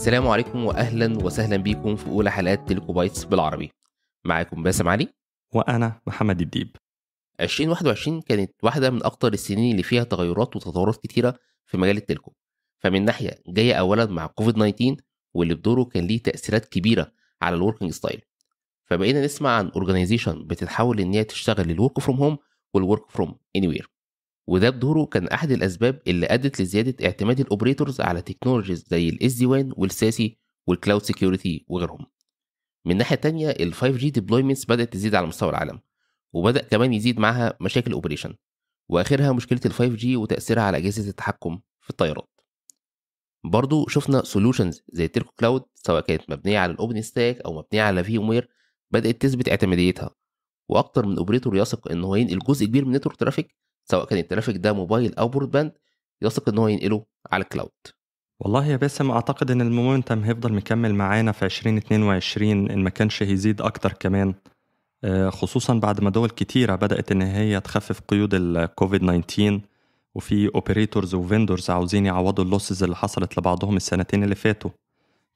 السلام عليكم واهلا وسهلا بيكم في اولى حلقات تيلكو بايتس بالعربي. معاكم باسم علي. وأنا محمد الديب. 2021 كانت واحده من اكتر السنين اللي فيها تغيرات وتطورات كتيره في مجال التلكو. فمن ناحيه جايه اولا مع كوفيد 19 واللي بدوره كان ليه تاثيرات كبيره على الوركينج ستايل. فبقينا نسمع عن اورجانيزيشن بتتحول ان هي تشتغل للورك فروم هوم والورك فروم اني وير. وده بدوره كان احد الاسباب اللي ادت لزياده اعتماد الاوبريتورز على تكنولوجيز زي الاس دي وان والساسي والكلاود سيكيورتي وغيرهم. من ناحيه تانية ال 5G deployments بدات تزيد على مستوى العالم، وبدا كمان يزيد معاها مشاكل اوبريشن، واخرها مشكله ال 5G وتاثيرها على اجهزه التحكم في الطيارات. برضو شفنا سولوشنز زي التلكو كلاود سواء كانت مبنيه على الاوبن ستاك او مبنيه على في ام وير بدات تثبت اعتماديتها، واكتر من اوبريتور يثق ان هو ينقل جزء كبير من نتورك ترافيك سواء كان الترافيك ده موبايل او برود باند يثق ان هو ينقله على الكلاود. والله يا باسم، أعتقد إن المومنتم هيفضل مكمل معانا في 2022 إن ما كانش هيزيد أكتر كمان، خصوصا بعد ما دول كتيرة بدأت إن هي تخفف قيود الكوفيد 19، وفي اوبريتورز وفيندورز عاوزين يعوضوا اللوسز اللي حصلت لبعضهم السنتين اللي فاتوا.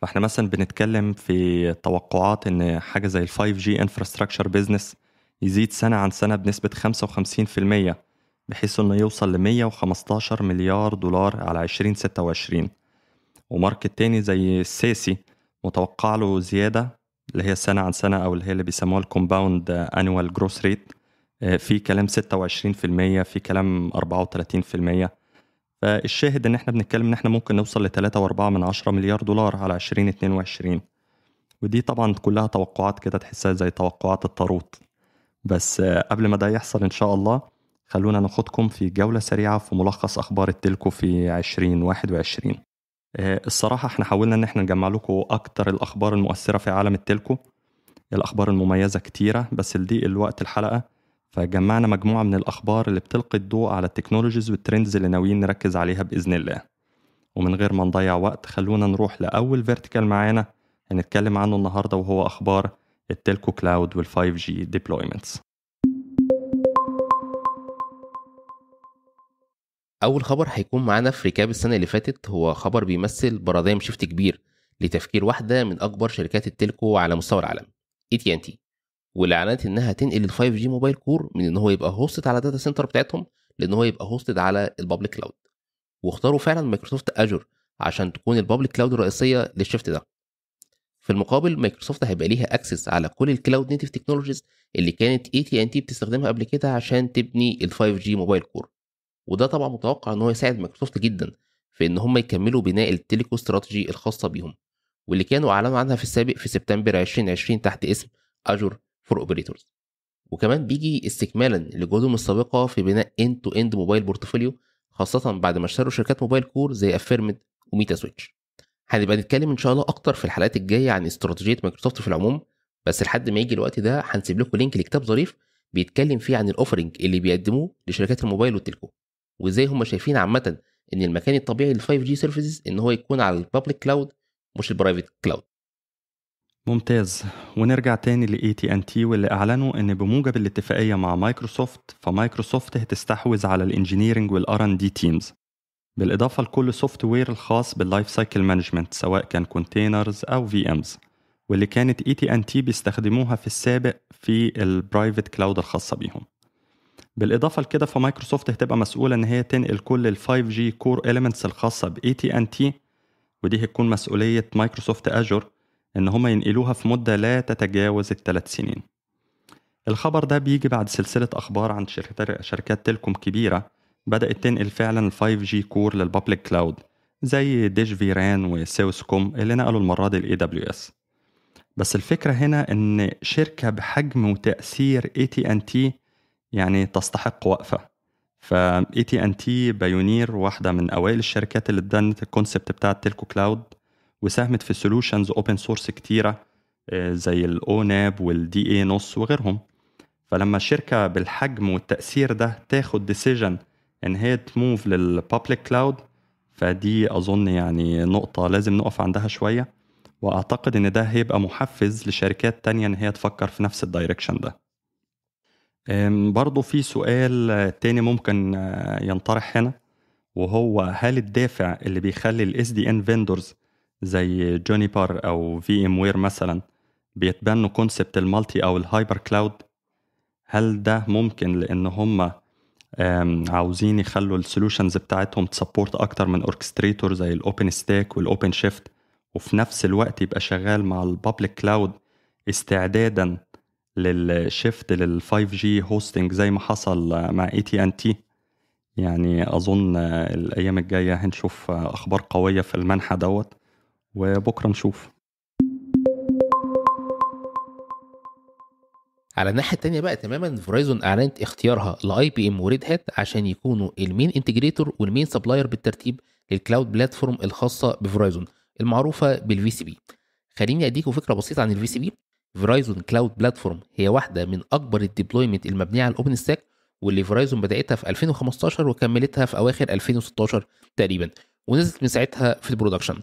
فاحنا مثلا بنتكلم في توقعات إن حاجة زي ال 5G infrastructure business يزيد سنة عن سنة بنسبة 55%، بحيث إنه يوصل ل 115 مليار دولار على 2026. وماركت تاني زي الساسي متوقع له زيادة، اللي هي سنة عن سنة، أو اللي هي اللي بيسموها الكومباوند انوال جروث ريت، في كلام 26%، في كلام 34%. فالشاهد ان احنا بنتكلم ان احنا ممكن نوصل ل 3.4 مليار دولار على 2022. ودي طبعا كلها توقعات كده تحسها زي توقعات الطاروت. بس قبل ما ده يحصل ان شاء الله، خلونا ناخدكم في جولة سريعة في ملخص اخبار التلكو في 2021. الصراحة احنا حاولنا ان احنا نجمع لكم اكتر الاخبار المؤثرة في عالم التلكو. الاخبار المميزة كتيرة بس لضيق الوقت الحلقة، فجمعنا مجموعة من الاخبار اللي بتلقي الضوء على التكنولوجيز والترندز اللي ناويين نركز عليها باذن الله. ومن غير ما نضيع وقت خلونا نروح لاول فيرتيكال معانا هنتكلم عنه النهاردة، وهو اخبار التلكو كلاود وال 5G deployments. اول خبر هيكون معانا في ريكاب السنه اللي فاتت هو خبر بيمثل بارادايم شيفت كبير لتفكير واحده من اكبر شركات التلكو على مستوى العالم، AT&T، واللي اعلنت انها تنقل ال 5G موبايل كور من ان هو يبقى هوستد على داتا سنتر بتاعتهم لان هو يبقى هوستد على البابليك كلاود. واختاروا فعلا مايكروسوفت اجور عشان تكون البابليك كلاود الرئيسيه للشيفت ده. في المقابل مايكروسوفت هيبقى ليها اكسس على كل الكلاود نيتيف تكنولوجيز اللي كانت AT&T بتستخدمها قبل كده عشان تبني ال 5G موبايل كور. وده طبعا متوقع ان هو يساعد مايكروسوفت جدا في ان هم يكملوا بناء التليكو استراتيجي الخاصه بيهم، واللي كانوا اعلنوا عنها في السابق في سبتمبر 2020 تحت اسم اجور فور اوبريتورز. وكمان بيجي استكمالا لجهودهم السابقه في بناء اند تو اند موبايل بورتفوليو، خاصه بعد ما اشتروا شركات موبايل كور زي افيرمد وميتا سويتش. هنبقى نتكلم ان شاء الله اكتر في الحلقات الجايه عن استراتيجيه مايكروسوفت في العموم، بس لحد ما يجي الوقت ده هنسيب لكم لينك لكتاب ظريف بيتكلم فيه عن الاوفرنج اللي بيقدموه لشركات الموبايل والتليكو، وازاي هم شايفين عامه ان المكان الطبيعي لل 5G سيرفيسز ان هو يكون على البابليك كلاود مش البرايفت كلاود. ممتاز. ونرجع تاني ل AT&T واللي أعلنوا إن بموجب الاتفاقية مع مايكروسوفت، فمايكروسوفت هتستحوذ على الانجينيرنج والR&D تيمز، بالإضافة لكل سوفت وير الخاص باللايف سايكل مانجمنت سواء كان كونتينرز أو VMs، واللي كانت AT&T بيستخدموها في السابق في البرايفت كلاود الخاصة بيهم. بالإضافة لكده فمايكروسوفت هتبقى مسؤولة إن هي تنقل كل ال 5G core elements الخاصة ب AT&T، ودي هتكون مسؤولية مايكروسوفت أجور إن هم ينقلوها في مدة لا تتجاوز ال3 سنين. الخبر ده بيجي بعد سلسلة أخبار عن شركات تيلكوم كبيرة بدأت تنقل فعلا ال 5G كور للبابليك كلاود، زي ديش فيران وسيوسكوم اللي نقلوا المرة دي ال AWS. بس الفكرة هنا إن شركة بحجم وتأثير AT&T يعني تستحق وقفة. ف AT&T بايونير واحدة من أوائل الشركات اللي ادت الكونسبت بتاع التلكو كلاود، وساهمت في سولوشنز اوبن سورس كتيرة زي الأوناب والDA نص وغيرهم. فلما الشركة بالحجم والتأثير ده تاخد ديسيجن ان هي تموف للبابليك كلاود، فدي أظن يعني نقطة لازم نقف عندها شوية، وأعتقد ان ده هيبقى محفز لشركات تانية ان هي تفكر في نفس الدايركشن ده. برضو في سؤال تاني ممكن ينطرح هنا، وهو هل الدافع اللي بيخلي ال SDN vendors زي جونيبر أو في ام وير مثلا بيتبنوا كونسبت المالتي أو الهايبر كلاود؟ هل ده ممكن لأن هم عاوزين يخلوا السولوشنز بتاعتهم تسبورت أكتر من اوركستريتور زي الأوبن ستاك والأوبن شيفت، وفي نفس الوقت يبقى شغال مع البابليك كلاود استعدادا للشيفت لل 5G هوستنج زي ما حصل مع AT&T؟ يعني أظن الأيام الجاية هنشوف أخبار قوية في المنحى دوت، وبكرة نشوف. على الناحيه التانية بقى تماما، فرايزون اعلنت اختيارها لاي بي ام وريد هات عشان يكونوا المين انتجريتور والمين سبلاير بالترتيب للكلاود بلاتفورم الخاصه بفرايزون المعروفه بالفي سي بي. خليني اديكم فكره بسيطه عن الفي سي بي. فرايزون كلاود بلاتفورم هي واحده من اكبر الديبلويمنت المبنيه على الاوبن ستاك، واللي فرايزون بداتها في 2015 وكملتها في اواخر 2016 تقريبا، ونزلت من ساعتها في البرودكشن.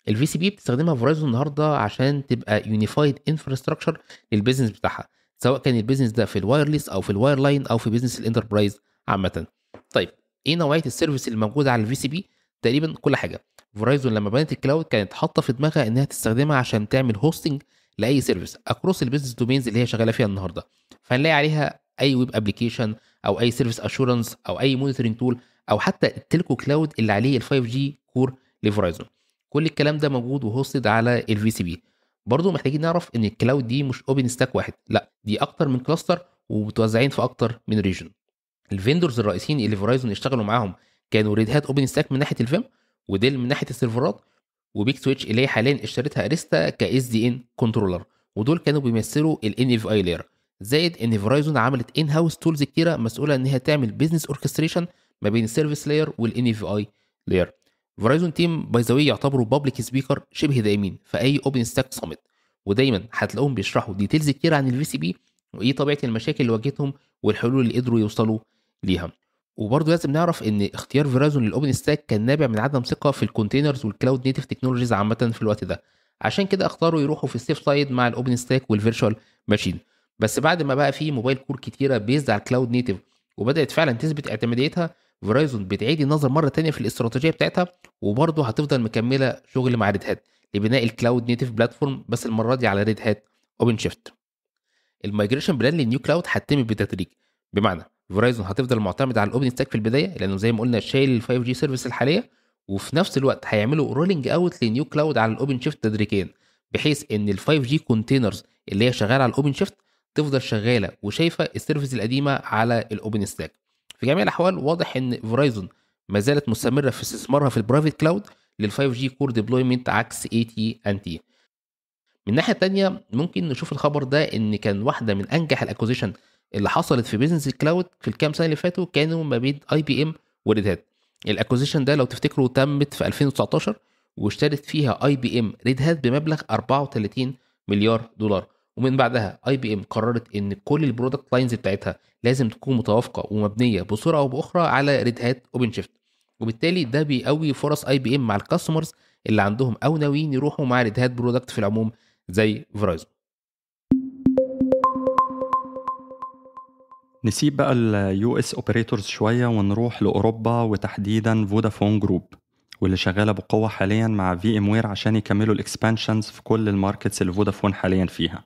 الفي سي بي بتستخدمها فرايزون النهارده عشان تبقى يونيفايد انفراستراكشر للبيزنس بتاعها، سواء كان البيزنس ده في الوايرلس او في الواير لاين او في بيزنس الانتربرايز عامه. طيب ايه نوعيه السيرفيس اللي موجوده على الفي سي بي؟ تقريبا كل حاجه. فرايزون لما بنت الكلاود كانت حاطه في دماغها انها تستخدمها عشان تعمل هوستنج لاي سيرفيس اكروس البيزنس دومينز اللي هي شغاله فيها النهارده. فهنلاقي عليها اي ويب ابلكيشن او اي سيرفيس اشورنس او اي مونيتورنج تول او حتى التلكو كلاود اللي عليه ال5G كور لفرايزون. كل الكلام ده موجود وهوستد على الفي سي بي. برضه محتاجين نعرف ان الكلاود دي مش اوبن ستاك واحد، لا دي اكتر من كلاستر ومتوزعين في اكتر من ريجن. الفيندورز الرئيسيين اللي فرايزون اشتغلوا معاهم كانوا ريد هات اوبن ستاك من ناحيه الفيم، وديل من ناحيه السيرفرات، وبيك سويتش اللي هي حاليا اشترتها اريستا كاس دي ان كنترولر، ودول كانوا بيمثلوا الان اف اي لاير. زائد ان فرايزون عملت ان هاوس تولز كتيره مسؤوله ان هي تعمل بيزنس اوركستريشن ما بين السيرفيس لاير والان اف اي لاير. فرايزون تيم باي ذا واي يعتبروا بابليك سبيكر شبه دايمين في اي اوبن ستاك صامت، ودايما هتلاقوهم بيشرحوا ديتيلز كتير عن الفي سي بي وايه طبيعه المشاكل اللي واجهتهم والحلول اللي قدروا يوصلوا ليها. وبرضه لازم نعرف ان اختيار فيرازون للاوبن ستاك كان نابع من عدم ثقه في الكونتينرز والكلاود نيتيف تكنولوجيز عامه في الوقت ده، عشان كده اختاروا يروحوا في السيف سايد مع الاوبن ستاك والفيرتشوال ماشين. بس بعد ما بقى في موبايل كور كتيره بيزد على الكلاود نيتيف وبدات فعلا تثبت اعتماديتها، فيرايزون بتعيد النظر مره تانية في الاستراتيجيه بتاعتها، وبرضه هتفضل مكمله شغل مع ريد هات لبناء الكلاود نيتيف بلاتفورم، بس المره دي على ريد هات اوبن شيفت. المايجريشن بلان للنيو كلاود هتتم بالتدريج، بمعنى فيرايزون هتفضل معتمد على الاوبن ستاك في البدايه لانه زي ما قلنا شايل ال 5G سيرفيس الحاليه، وفي نفس الوقت هيعملوا رولينج اوت لنيو كلاود على الاوبن شيفت تدريجيا، بحيث ان ال 5G كونتينرز اللي هي شغاله على الاوبن شيفت تفضل شغاله وشايفه السيرفيس القديمه على الاوبن ستاك. في جميع الاحوال واضح ان فيرايزون ما زالت مستمره في استثمارها في البرايفت كلاود لل 5G كور ديبلويمنت عكس AT&T. من الناحيه الثانيه ممكن نشوف الخبر ده ان كان واحده من انجح الاكوزيشن اللي حصلت في بيزنس الكلاود في الكام سنه اللي فاتوا كانوا ما بين اي بي ام وريد هات. الاكوزيشن ده لو تفتكروا تمت في 2019 واشترت فيها اي بي ام ريد هات بمبلغ 34 مليار دولار، ومن بعدها اي بي ام قررت ان كل البرودكت لاينز بتاعتها لازم تكون متوافقه ومبنيه بصوره او باخرى على ريد هات اوبن شيفت، وبالتالي ده بيقوي فرص اي بي ام مع الكاستمرز اللي عندهم او ناويين يروحوا مع ريد هات برودكت في العموم زي فرايزون. نسيب بقى اليو اس اوبريتورز شوية ونروح لأوروبا وتحديدا فودافون جروب، واللي شغالة بقوة حاليا مع في ام وير عشان يكملوا الاكسبانشنز في كل الماركتس اللي فودافون حاليا فيها.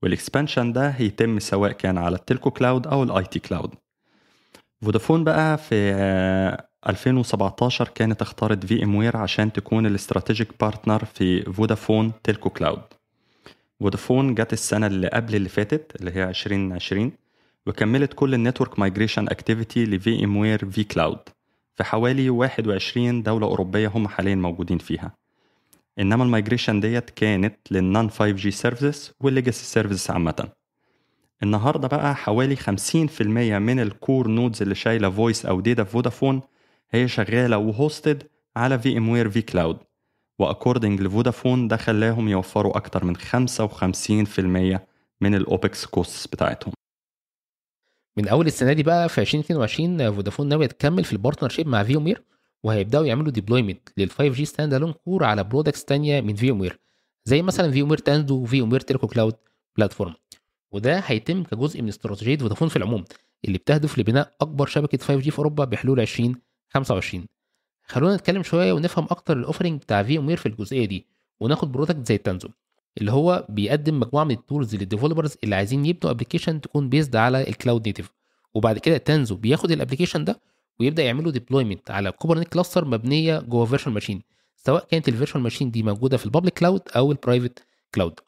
والاكسبانشن ده هيتم سواء كان على التلكو كلاود او الاي تي كلاود. فودافون بقى في 2017 كانت اختارت في ام وير عشان تكون الاستراتيجيك بارتنر في فودافون تلكو كلاود. فودافون جت السنة اللي قبل اللي فاتت اللي هي 2020 وكملت كل النتورك مايجريشن اكتيفيتي لفي ام وير في كلاود في حوالي 21 دولة أوروبية هم حاليا موجودين فيها. إنما المايجريشن ديت كانت للنون 5G سيرفيسز والليجاسي سيرفيسز عامة. النهاردة بقى حوالي 50% من الكور نودز اللي شايلة فويس أو داتا في فودافون هي شغالة وهوستد على في ام وير في كلاود، واكوردنج لفودافون ده خلاهم يوفروا أكتر من 55% من الأوبكس كوستس بتاعتهم. من اول السنه دي بقى في 2022 فودافون ناويه تكمل في البارتنرشيب مع فيومير، وهيبداوا يعملوا ديبلويمنت لل 5G ستاند الون كور على برودكتس تانية من فيومير، زي مثلا فيومير تاندو وفيومير تيلكو كلاود بلاتفورم. وده هيتم كجزء من استراتيجيه فودافون في العموم اللي بتهدف لبناء اكبر شبكه 5G في اوروبا بحلول 2025. خلونا نتكلم شويه ونفهم اكتر الاوفرنج بتاع في ام وير في الجزئيه دي، وناخد برودكت زي تانزو اللي هو بيقدم مجموعه من التولز للديفلوبرز اللي عايزين يبنوا ابلكيشن تكون بيزد على الكلاود نيتيف. وبعد كده تانزو بياخد الابلكيشن ده ويبدا يعمله ديبلويمنت على كوبرنيت كلاستر مبنيه جوه فيرتشوال ماشين، سواء كانت الفيرتشوال ماشين دي موجوده في البابليك كلاود او البرايفت كلاود.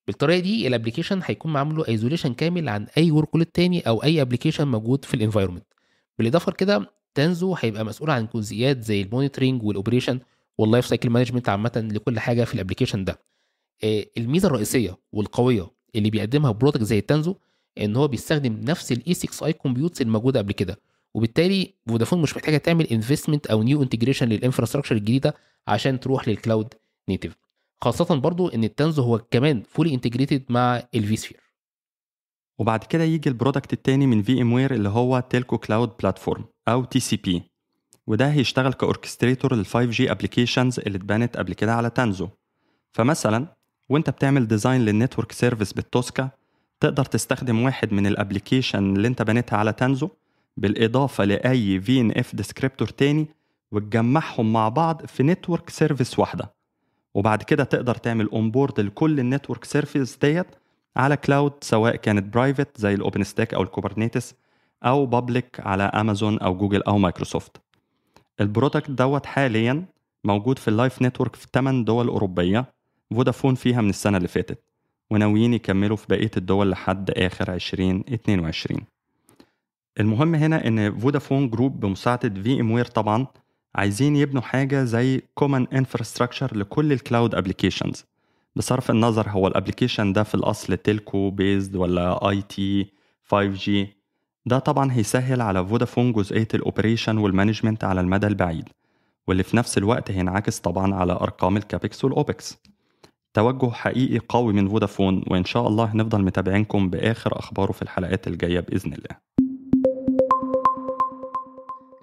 بالطريقه دي الابلكيشن هيكون معمول له ايزوليشن كامل عن اي ورك لود تاني او اي ابلكيشن موجود في الانفايرمنت. بالاضافه لكده تانزو هيبقى مسؤول عن جزئيات زي المونيتورنج والاوبريشن واللايف سايكل مانجمنت عامه لكل حاجه في الابلكيشن ده. الميزه الرئيسيه والقويه اللي بيقدمها برودكت زي تانزو ان هو بيستخدم نفس الاي 6 اي كومبيوتس الموجوده قبل كده، وبالتالي فودافون مش محتاجه تعمل انفستمنت او نيو انتجريشن للانفراستراكشر الجديده عشان تروح للكلاود نيتيف. خاصه برضو ان التانزو هو كمان فولي انتجريتد مع الفي سفير. وبعد كده يجي البرودكت التاني من في ام وير اللي هو تيلكو كلاود بلاتفورم او تي سي بي، وده هيشتغل كاوركستريتور لل 5G ابلكيشنز اللي اتبنت قبل كده على تانزو. فمثلا وانت بتعمل ديزاين للنتورك سيرفيس بالتوسكا تقدر تستخدم واحد من الابلكيشن اللي انت بنيتها على تانزو بالاضافه لاي في ان اف ديسكريبتور تاني وتجمعهم مع بعض في نتورك سيرفيس واحده، وبعد كده تقدر تعمل اونبورد لكل النتورك سيرفيس ديت على كلاود، سواء كانت برايفت زي الاوبن ستاك او الكوبرنيتس او بابليك على امازون او جوجل او مايكروسوفت. البرودكت دوت حاليا موجود في اللايف نتورك في 8 دول أوروبية، فودافون فيها من السنة اللي فاتت، وناويين يكملوا في بقية الدول لحد آخر 2022. المهم هنا إن فودافون جروب بمساعدة في ام وير طبعا عايزين يبنوا حاجة زي common infrastructure لكل الكلاود ابليكيشنز، بصرف النظر هو الابليكيشن ده في الأصل تيلكو بيزد ولا اي تي 5G. ده طبعا هيسهل على فودافون جزئية الأوبريشن والمانجمنت على المدى البعيد، واللي في نفس الوقت هينعكس طبعا على أرقام الكابكس والأوبكس. توجه حقيقي قوي من فودافون، وإن شاء الله هنفضل متابعينكم بآخر أخباره في الحلقات الجاية بإذن الله.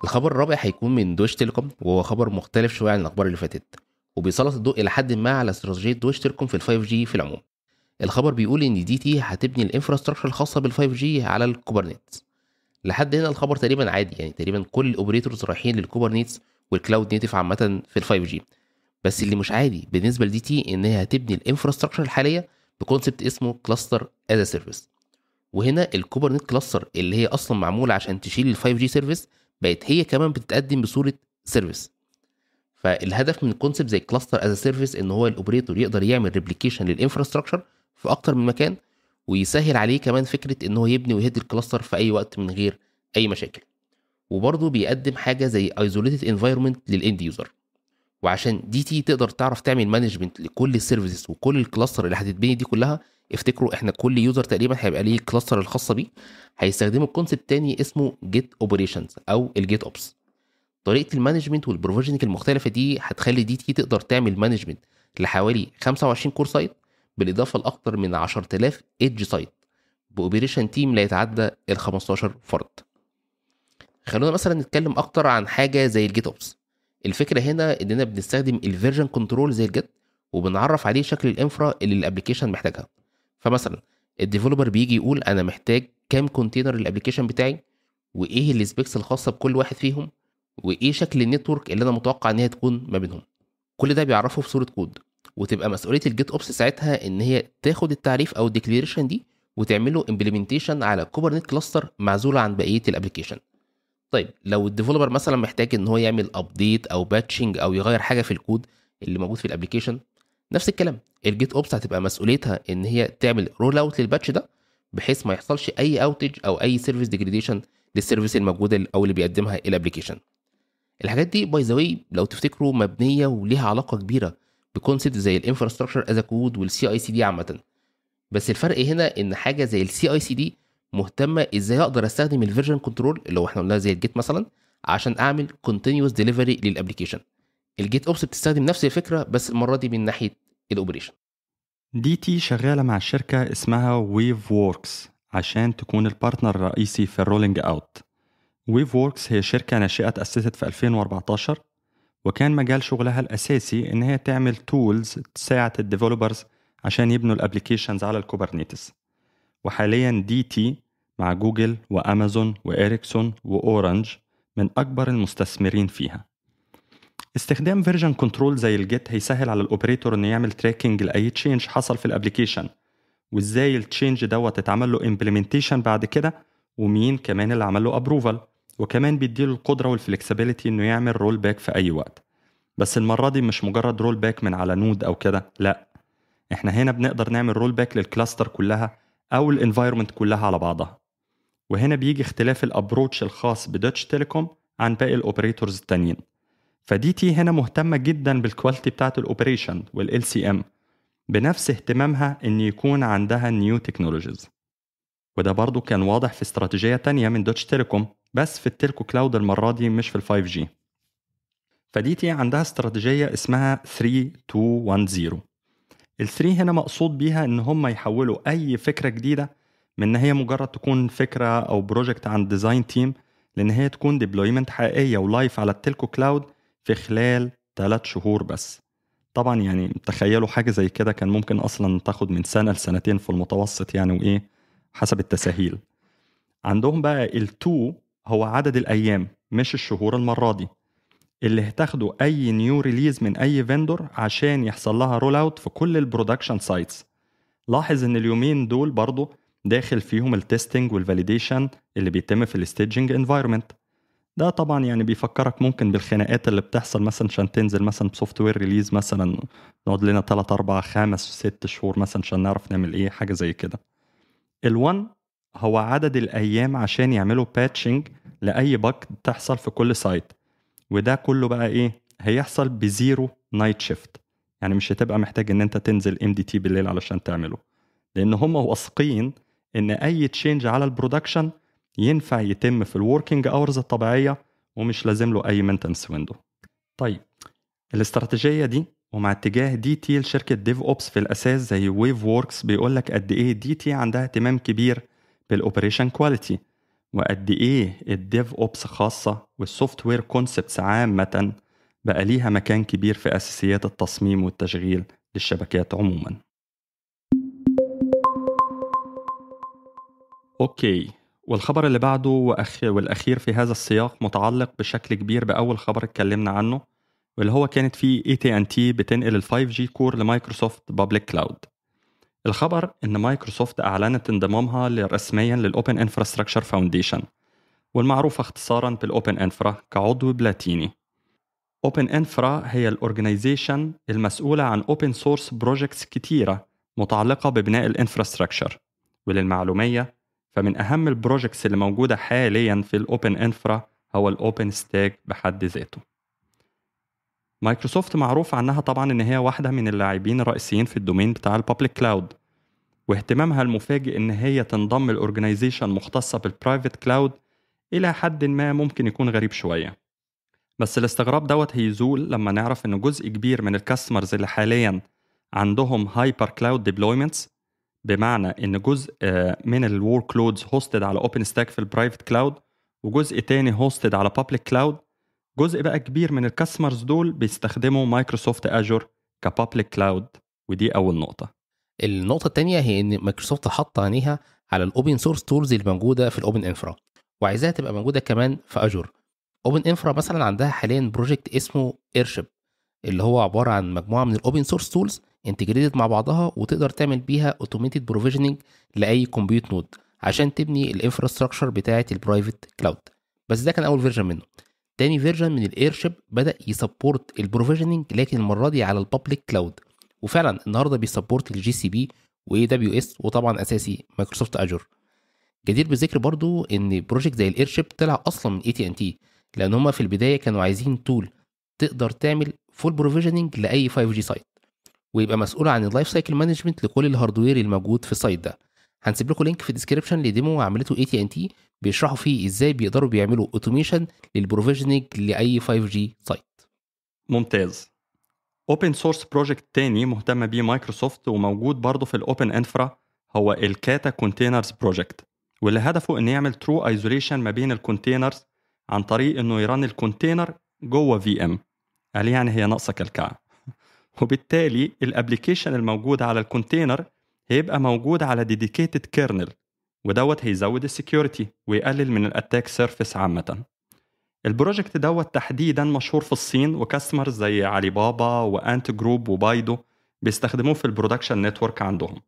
الخبر الرابع هيكون من دويش تيليكوم، وهو خبر مختلف شويه عن الاخبار اللي فاتت، وبيسلط الضوء الى حد ما على استراتيجيه دويش تيليكوم في ال 5G في العموم. الخبر بيقول ان دي تي هتبني الانفراستراكشر الخاصه بال 5G على الكوبرنيتس. لحد هنا الخبر تقريبا عادي، يعني تقريبا كل الاوبريتورز رايحين للكوبرنيتس والكلاود نيتيف عامه في ال 5G. بس اللي مش عادي بالنسبه لدي تي ان هي هتبني الانفراستراكشر الحاليه بكونسبت اسمه كلاستر از سيرفيس. وهنا الكوبرنيت كلاستر اللي هي اصلا معموله عشان تشيل ال 5G سيرفيس بقت هي كمان بتتقدم بصوره سيرفيس. فالهدف من الكونسبت زي كلاستر از سيرفيس ان هو الاوبريتور يقدر يعمل ريبليكيشن للانفراستراكشر في اكتر من مكان، ويسهل عليه كمان فكره ان هو يبني ويهد الكلاستر في اي وقت من غير اي مشاكل. وبرضه بيقدم حاجه زي ايزوليتد انفايرمنت للاند يوزر. وعشان دي تي تقدر تعرف تعمل مانجمنت لكل السيرفيسز وكل الكلاستر اللي هتتبني دي كلها، افتكروا احنا كل يوزر تقريبا هيبقى ليه الكلاستر الخاصه بيه، هيستخدموا الكونسبت تاني اسمه جيت اوبريشنز او الجيت اوبس. طريقه المانجمنت والبروفيجننج المختلفه دي هتخلي دي تي تقدر تعمل مانجمنت لحوالي 25 كور سايت، بالاضافه لاكتر من 10000 ايدج سايت باوبريشن تيم لا يتعدى ال 15 فرد. خلونا مثلا نتكلم اكتر عن حاجه زي الجيت اوبس. الفكره هنا اننا بنستخدم الفيرجن كنترول زي الجيت، وبنعرف عليه شكل الانفرا اللي الابلكيشن محتاجها. فمثلا الديفلوبر بيجي يقول انا محتاج كام كونتينر للابلكيشن بتاعي، وايه السبيكس الخاصه بكل واحد فيهم، وايه شكل النتورك اللي انا متوقع ان هي تكون ما بينهم. كل ده بيعرفه في صوره كود، وتبقى مسؤوليه الجيت اوبس ساعتها ان هي تاخد التعريف او الديكليريشن دي وتعمله امبلمنتيشن على كوبرنيت كلاستر معزوله عن بقيه الابلكيشن. طيب لو الديفلوبر مثلا محتاج ان هو يعمل ابديت او باتشنج او يغير حاجه في الكود اللي موجود في الابلكيشن، نفس الكلام الجيت اوبس هتبقى مسؤوليتها ان هي تعمل رول اوت للباتش ده بحيث ما يحصلش اي اوتج او اي سيرفيس ديجريديشن للسيرفيس الموجوده او اللي بيقدمها الابلكيشن. الحاجات دي باي ذا واي لو تفتكروا مبنيه وليها علاقه كبيره بكونسيبت زي الانفراستراكشر از كود والسي اي سي دي عامه. بس الفرق هنا ان حاجه زي السي اي سي دي مهتمه ازاي اقدر استخدم الفيرجن كنترول اللي هو احنا قلناها زي الجيت مثلا عشان اعمل كونتينوس ديليفري للابلكيشن. الجيت اوبس بتستخدم نفس الفكره بس المره دي من ناحيه الاوبريشن. دي تي شغالة مع شركة اسمها ويف ووركس عشان تكون البارتنر الرئيسي في الرولينج اوت. ويف ووركس هي شركة ناشئة تأسست في 2014، وكان مجال شغلها الأساسي إن هي تعمل تولز تساعد الديفلوبرز عشان يبنوا الابليكيشنز على الكوبرنيتس. وحاليا دي تي مع جوجل وأمازون وإريكسون وأورنج من أكبر المستثمرين فيها. استخدام فيرجن كنترول زي الجيت هيسهل على الاوبريتور انه يعمل تراكنج لاي تشينج حصل في الابليكيشن، وازاي التشينج دوت اتعمل له امبلمنتيشن بعد كده، ومين كمان اللي عمل له ابروفال، وكمان بيديله القدره والفلكسبيليتي انه يعمل رول باك في اي وقت. بس المره دي مش مجرد رول باك من على نود او كده، لا، احنا هنا بنقدر نعمل رول باك للكلاستر كلها او الانفايرمنت كلها على بعضها. وهنا بيجي اختلاف الابروتش الخاص بدوتش تيليكوم عن باقي الاوبريتورز التانيين. فدي تي هنا مهتمه جدا بالكواليتي بتاعه الاوبريشن والال سي ام، بنفس اهتمامها ان يكون عندها نيو تكنولوجيز. وده برضو كان واضح في استراتيجيه تانية من دوتش تيليكوم، بس في التلكو كلاود المره دي مش في ال 5G. فدي تي عندها استراتيجيه اسمها 3210. ال 3 هنا مقصود بيها ان هم يحولوا اي فكره جديده من ان هي مجرد تكون فكره او بروجكت عند ديزاين تيم، لان هي تكون ديبلويمنت حقيقيه ولايف على التلكو كلاود في خلال 3 شهور بس. طبعا يعني تخيلوا حاجه زي كده كان ممكن اصلا تاخد من سنه لسنتين في المتوسط يعني، وايه حسب التساهيل. عندهم بقى ال2 هو عدد الايام مش الشهور المره دي، اللي هتاخدوا اي نيو ريليز من اي فيندور عشان يحصل لها رول اوت في كل البرودكشن سايتس. لاحظ ان اليومين دول برضو داخل فيهم التستنج والفاليديشن اللي بيتم في الستيجنج انفايرمنت. ده طبعا يعني بيفكرك ممكن بالخناقات اللي بتحصل مثلا عشان تنزل مثلا بسوفت وير ريليز، مثلا نقعد لنا 3 4 5 6 شهور مثلا عشان نعرف نعمل ايه حاجه زي كده. ال1 هو عدد الايام عشان يعملوا باتشنج لاي بج تحصل في كل سايت، وده كله بقى ايه هيحصل بزيرو نايت شيفت. يعني مش هتبقى محتاج ان انت تنزل MDT بالليل علشان تعمله، لان هم واثقين ان اي تشينج على البرودكشن ينفع يتم في الوركينج اورز الطبيعيه ومش لازم له اي مينتنس ويندو. طيب الاستراتيجيه دي ومع اتجاه دي تي لشركه ديف اوبس في الاساس زي ويف ووركس بيقول لك قد ايه دي تي عندها اهتمام كبير بالاوبريشن كواليتي، وقد ايه الديف اوبس خاصه والسوفت وير كونسبتس عامه بقى ليها مكان كبير في اساسيات التصميم والتشغيل للشبكات عموما. اوكي، والخبر اللي بعده والاخير في هذا السياق متعلق بشكل كبير باول خبر اتكلمنا عنه، واللي هو كانت فيه AT&T بتنقل ال 5G كور لمايكروسوفت بابليك كلاود. الخبر ان مايكروسوفت اعلنت انضمامها رسميا للاوبن انفراستراكشر فاونديشن، والمعروفة اختصارا بالاوبن انفرا كعضو بلاتيني. اوبن انفرا هي الاورجنايزيشن المسؤولة عن اوبن سورس بروجكتس كتيرة متعلقة ببناء الانفراستراكشر. وللمعلومية فمن اهم البروجكتس اللي موجودة حاليا في الاوبن انفرا هو الاوبن ستاك بحد ذاته. مايكروسوفت معروف عنها طبعا ان هي واحدة من اللاعبين الرئيسيين في الدومين بتاع البابليك كلاود، واهتمامها المفاجئ ان هي تنضم الاورجنايزيشن مختصة بالبرايفت كلاود الى حد ما ممكن يكون غريب شوية. بس الاستغراب دوت هيزول لما نعرف ان جزء كبير من الكاستمرز اللي حاليا عندهم هايبر كلاود ديبلويمنتس، بمعنى ان جزء من الورك لودز هوستد على اوبن ستاك في البرايفت كلاود، وجزء تاني هوستد على بابليك كلاود. جزء بقى كبير من الكاستمرز دول بيستخدموا مايكروسوفت اجور كبابليك كلاود، ودي اول نقطة. النقطة التانية هي ان مايكروسوفت حاطة عينيها على الاوبن سورس تولز اللي موجودة في الاوبن انفرا، وعايزاها تبقى موجودة كمان في اجور. اوبن انفرا مثلا عندها حاليا بروجكت اسمه ايرشيب، اللي هو عبارة عن مجموعة من الاوبن سورس تولز انتجريتد مع بعضها، وتقدر تعمل بيها اوتوميتد بروفيجننج لاي كومبيوت نود عشان تبني الانفراستراكشر بتاعة البرايفت كلاود. بس ده كان اول فيرجن منه. تاني فيرجن من الايرشيب بدأ يسبورت البروفيجننج، لكن المرة دي على البابليك كلاود، وفعلا النهارده بيسبورت الجي سي بي واي دبليو اس، وطبعا اساسي مايكروسوفت اجور. جدير بالذكر برضو ان بروجكت زي الايرشيب طلع اصلا من AT&T، لان هم في البدايه كانوا عايزين تول تقدر تعمل فول بروفيجننج لاي 5G سايت، ويبقى مسؤول عن اللايف سايكل مانجمنت لكل الهاردوير الموجود في السايت ده. هنسيب لكم لينك في الديسكربشن لديمو عملته AT&T بيشرحوا فيه ازاي بيقدروا بيعملوا اوتوميشن للبروفيجننج لاي 5G سايت. ممتاز. اوبن سورس بروجكت تاني مهتمه بيه مايكروسوفت وموجود برضه في الاوبن انفرا هو الكاتا كونتينرز بروجكت، واللي هدفه انه يعمل ترو ايزوليشن ما بين الكونتينرز عن طريق انه يرن الكونتينر جوه VM. قال يعني هي ناقصه كلكعه. وبالتالي الابليكيشن الموجود على الكونتينر هيبقى موجود على ديديكيتد كيرنل، ودوت هيزود السكيورتي ويقلل من الاتاك سيرفيس عامه. البروجكت دوت تحديدا مشهور في الصين، وكاستمرز زي علي بابا وانت جروب وبايدو بيستخدموه في البرودكشن نتورك عندهم.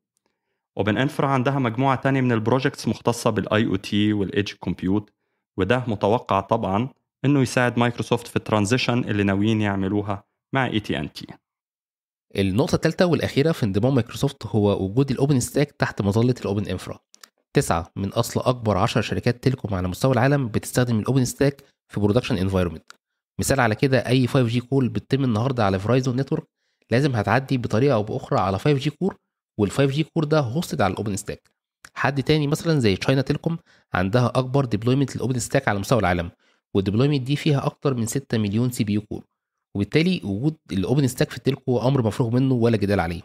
اوبن انفرا عندها مجموعة تانية من البروجكتس مختصة بالاي او تي والايدج كومبيوت، وده متوقع طبعا انه يساعد مايكروسوفت في الترانزيشن اللي ناويين يعملوها مع اي تي ان تي. النقطة الثالثة والأخيرة في انضمام مايكروسوفت هو وجود الأوبن ستاك تحت مظلة الأوبن إنفرا. 9 من أصل أكبر 10 شركات تيليكوم على مستوى العالم بتستخدم الأوبن ستاك في برودكشن انفايرمنت. مثال على كده، أي 5G كول بتتم النهاردة على فرايزون نتورك لازم هتعدي بطريقة أو بأخرى على 5G كور، وال5G كور ده هوستد على الأوبن ستاك. حد تاني مثلا زي تشاينا تيليكوم عندها أكبر ديبلويمنت للأوبن ستاك على مستوى العالم، والديبلويمنت دي فيها أكتر من 6 مليون سي بي يو كور. وبالتالي وجود الاوبن ستاك في التلكو امر مفروغ منه ولا جدال عليه.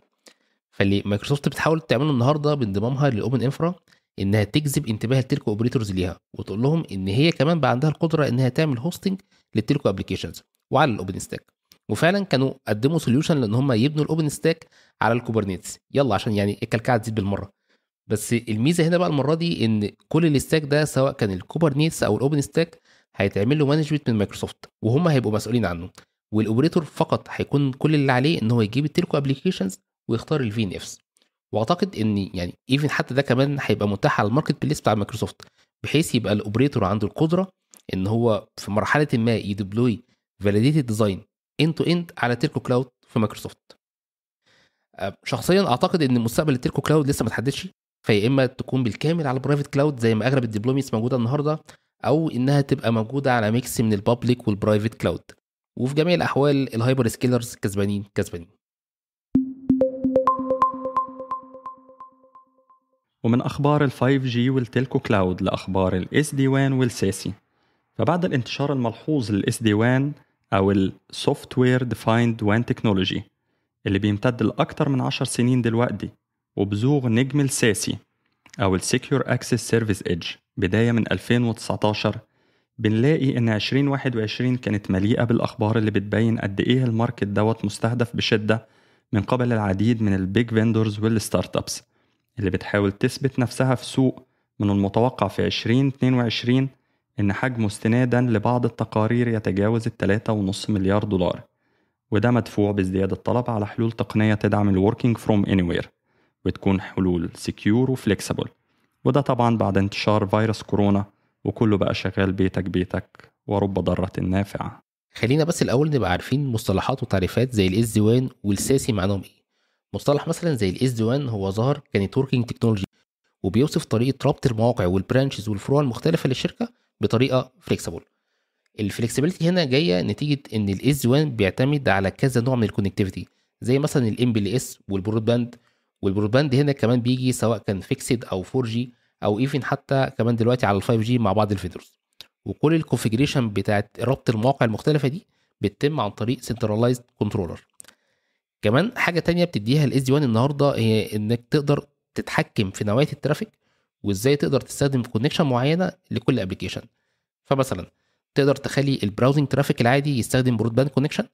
فاللي مايكروسوفت بتحاول تعمله النهارده بانضمامها للاوبن انفرا انها تجذب انتباه التلكو اوبريتورز ليها، وتقول لهم ان هي كمان بقى عندها القدره انها تعمل هوستنج للتلكو ابلكيشنز وعلى الاوبن ستاك. وفعلا كانوا قدموا سوليوشن لان هم يبنوا الاوبن ستاك على الكوبرنيتس، يلا عشان يعني الكلكعه تزيد بالمره. بس الميزه هنا بقى المره دي ان كل الستاك ده سواء كان الكوبرنيتس او الاوبن ستاك هيتعمل له مانجمنت من مايكروسوفت وهم هيبقوا مسؤولين عنه، والاوبريتور فقط هيكون كل اللي عليه ان هو يجيب التلكو ابلكيشنز ويختار الفي ان افس. واعتقد ان يعني ايفن حتى ده كمان هيبقى متاح على الماركت بليس بتاع مايكروسوفت، بحيث يبقى الاوبريتور عنده القدره ان هو في مرحله ما يديبلوي فاليديتد ديزاين اند تو اند على تلكو كلاود في مايكروسوفت. شخصيا اعتقد ان مستقبل التلكو كلاود لسه ما اتحددش، فيا اما تكون بالكامل على البرايفت كلاود زي ما اغلب الديبلويمنتس موجوده النهارده، او انها تبقى موجوده على ميكس من البابليك والبرايفت كلاود. وفي جميع الاحوال الهايبر سكيلرز كسبانين كسبانين. ومن أخبار ال 5G والتلكو كلاود لأخبار ال SD-WAN والساسي. فبعد الانتشار الملحوظ لل SD-WAN أو ال Software Defined WAN Technology اللي بيمتد لأكتر من 10 سنين دلوقتي، وبزوغ نجم الساسي أو ال Secure Access Service Edge بداية من 2019، بنلاقي إن 2021 كانت مليئة بالأخبار اللي بتبين قد إيه الماركت دوت مستهدف بشدة من قبل العديد من البيج فيندورز والستارت أبس اللي بتحاول تثبت نفسها في سوق. من المتوقع في 2022 إن حجمه استنادا لبعض التقارير يتجاوز 3.5 مليار دولار، وده مدفوع بازدياد الطلب على حلول تقنية تدعم الوركينج فروم anywhere وتكون حلول سكيور وفليكسبل، وده طبعا بعد انتشار فيروس كورونا وكله بقى شغال بيتك بيتك ورب ضارة نافعة. خلينا بس الاول نبقى عارفين مصطلحات وتعريفات زي الاس دي وان والساسي معناهم ايه. مصطلح مثلا زي الاس دي وان هو ظهر كنتوركينج تكنولوجي، وبيوصف طريقه ربط المواقع والبرانشز والفروع المختلفه للشركه بطريقه فليكسبل. الفلكسبيليتي هنا جايه نتيجه ان الاس دي وان بيعتمد على كذا نوع من الكونكتيفيتي زي مثلا الام بي اس والبرودباند. والبرودباند هنا كمان بيجي سواء كان فيكسد او 4G او ايفن حتى كمان دلوقتي على ال 5G مع بعض الفيدرز. وكل الكونفيجريشن بتاعت ربط المواقع المختلفه دي بتتم عن طريق سنترلايزد كنترولر. كمان حاجه تانية بتديها الاس دي 1 النهارده هي انك تقدر تتحكم في نوعيه الترافيك وازاي تقدر تستخدم كونكشن معينه لكل ابلكيشن. فمثلا تقدر تخلي البراوزنج ترافيك العادي يستخدم برودباند كونكشن،